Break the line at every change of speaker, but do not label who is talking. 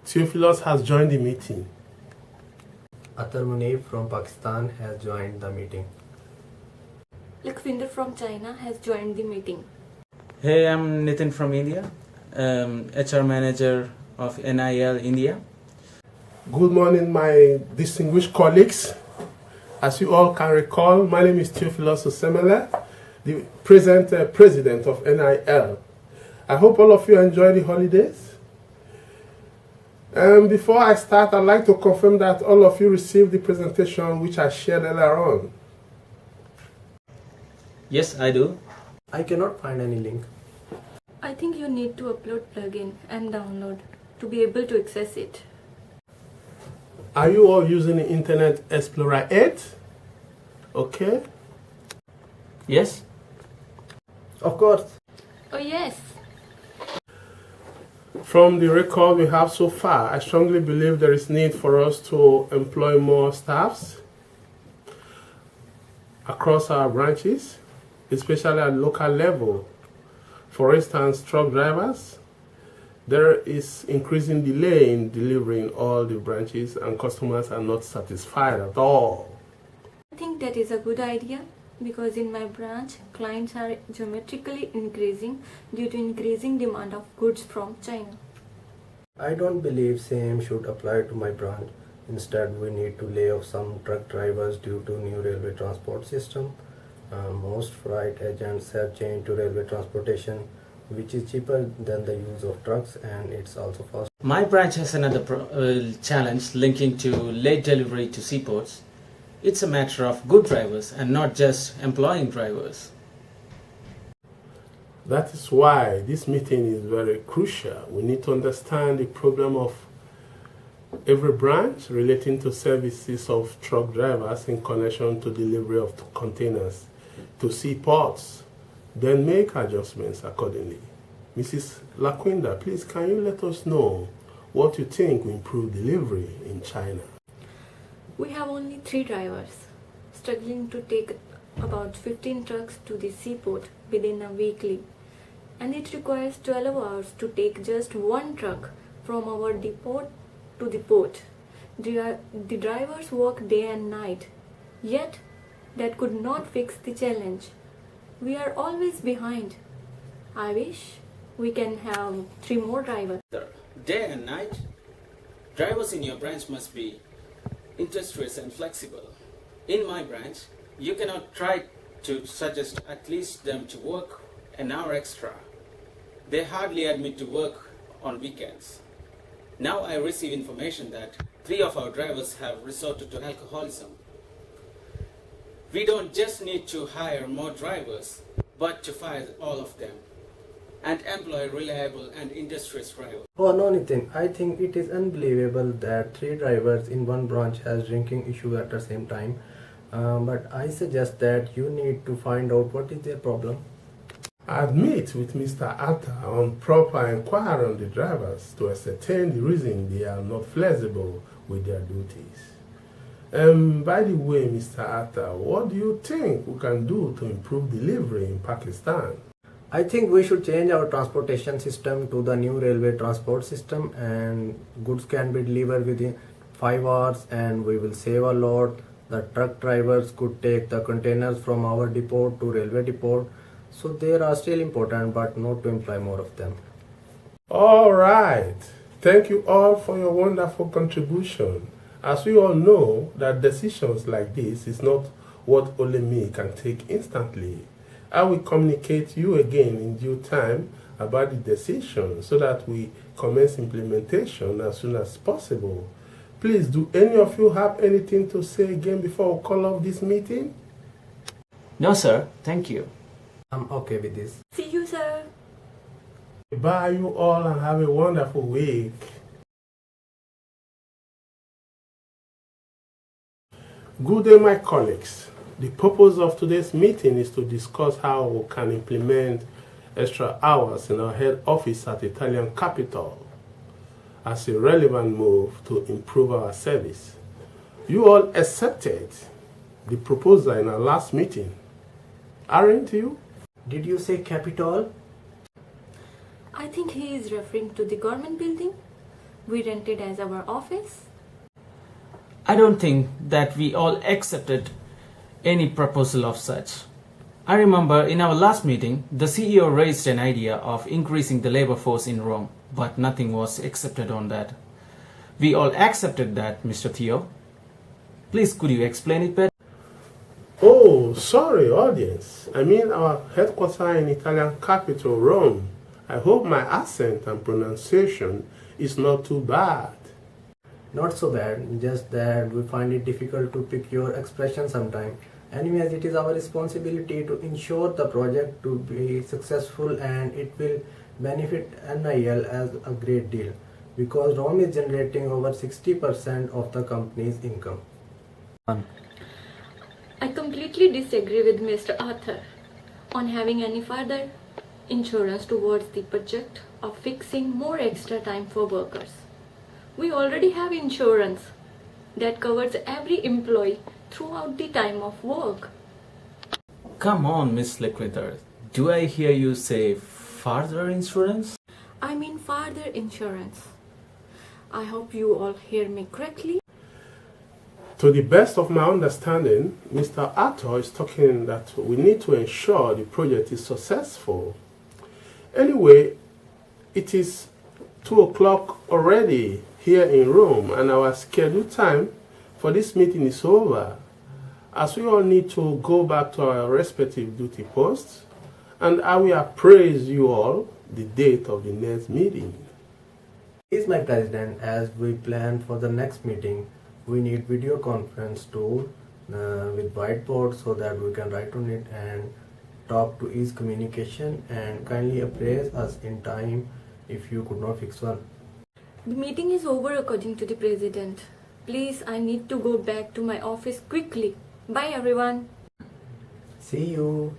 Theophilus has joined the meeting.
Athar from Pakistan has joined the meeting.
LAkhwinder from China has joined the meeting.
Hey, I'm Nithin from India, HR manager of NIL India.
Good morning, my distinguished colleagues. As you all can recall, my name is Theophilus Osemele, the present president of NIL. I hope all of you enjoy the holidays. Before I start, I'd like to confirm that all of you received the presentation which I shared earlier on.
Yes, I do.
I cannot find any link.
I think you need to upload plugin and download to be able to access it.
Are you all using the Internet Explorer 8? Okay.
Yes?
Of course.
Oh yes.
From the record we have so far, I strongly believe there is need for us to employ more staffs across our branches, especially at local level. For instance, truck drivers. There is increasing delay in delivering all the branches and customers are not satisfied at all.
I think that is a good idea because in my branch, clients are geometrically increasing due to increasing demand of goods from China.
I don't believe same should apply to my branch. Instead, we need to lay off some truck drivers due to new railway transport system. Most freight agents have changed to railway transportation, which is cheaper than the use of trucks and it's also fast.
My branch has another challenge linking to late delivery to seaports. It's a matter of good drivers and not just employing drivers.
That is why this meeting is very crucial. We need to understand the problem of every branch relating to services of truck drivers in connection to delivery of containers to seaports, then make adjustments accordingly. Mrs. LAkhwinder, please can you let us know what you think will improve delivery in China?
We have only 3 drivers, struggling to take about 15 trucks to the seaport within a weekly. And it requires 12 hours to take just 1 truck from our depot to the port. The drivers work day and night, yet that could not fix the challenge. We are always behind. I wish we can have 3 more drivers.
Day and night, drivers in your branch must be industrious and flexible. In my branch, you cannot try to suggest at least them to work an hour extra. They hardly admit to work on weekends. Now I receive information that 3 of our drivers have resorted to alcoholism. We don't just need to hire more drivers, but to fire all of them and employ reliable and industrious drivers.
Oh no, Nithin, I think it is unbelievable that 3 drivers in one branch has drinking issue at the same time. But I suggest that you need to find out what is their problem.
I'd meet with Mr. Athar on proper inquiry on the drivers to ascertain the reason they are not flexible with their duties. By the way, Mr. Athar, what do you think we can do to improve delivery in Pakistan?
I think we should change our transportation system to the new railway transport system and goods can be delivered within 5 hours and we will save a lot. The truck drivers could take the containers from our depot to railway depot. So they are still important but not to employ more of them.
All right. Thank you all for your wonderful contribution. As we all know that decisions like this is not what only me can take instantly. I will communicate to you again in due time about the decision so that we commence implementation as soon as possible. Please, do any of you have anything to say again before we call off this meeting?
No, sir. Thank you.
I'm okay with this.
See you, sir.
Bye you all and have a wonderful week. Good day, my colleagues. The purpose of today's meeting is to discuss how we can implement extra hours in our head office at the Italian capital as a relevant move to improve our service. You all accepted the proposal in our last meeting, aren't you?
Did you say capital?
I think he is referring to the government building. we rented as our office?
I don't think that we all accepted any proposal of such. I remember in our last meeting, the CEO raised an idea of increasing the labor force in Rome, but nothing was accepted on that. We all accepted that, Mr. Theo. Please, could you explain it better?
Oh, sorry, audience. I mean our headquarters in Italian capital, Rome. I hope my accent and pronunciation is not too bad.
Not so bad, just that we find it difficult to pick your expression sometimes. Anyways, it is our responsibility to ensure the project to be successful, and it will benefit NIL as a great deal because Rome is generating over 60% of the company's income.
I completely disagree with Mr. Athar on having any further insurance towards the project of fixing more extra time for workers. We already have insurance that covers every employee throughout the time of work.
Come on, Miss LAkhwinder. Do I hear you say further insurance?
I mean further insurance. I hope you all hear me correctly.
To the best of my understanding, Mr. Athar is talking that we need to ensure the project is successful. Anyway, it is 2 o'clock already here in Rome, and our scheduled time for this meeting is over, as we all need to go back to our respective duty posts, and I will appraise you all the date of the next meeting.
He is my president. As we plan for the next meeting, we need video conference tool with whiteboard so that we can write on it and talk to ease communication, and kindly appraise us in time if you could not fix one.
The meeting is over according to the president. Please, I need to go back to my office quickly. Bye everyone.
See you.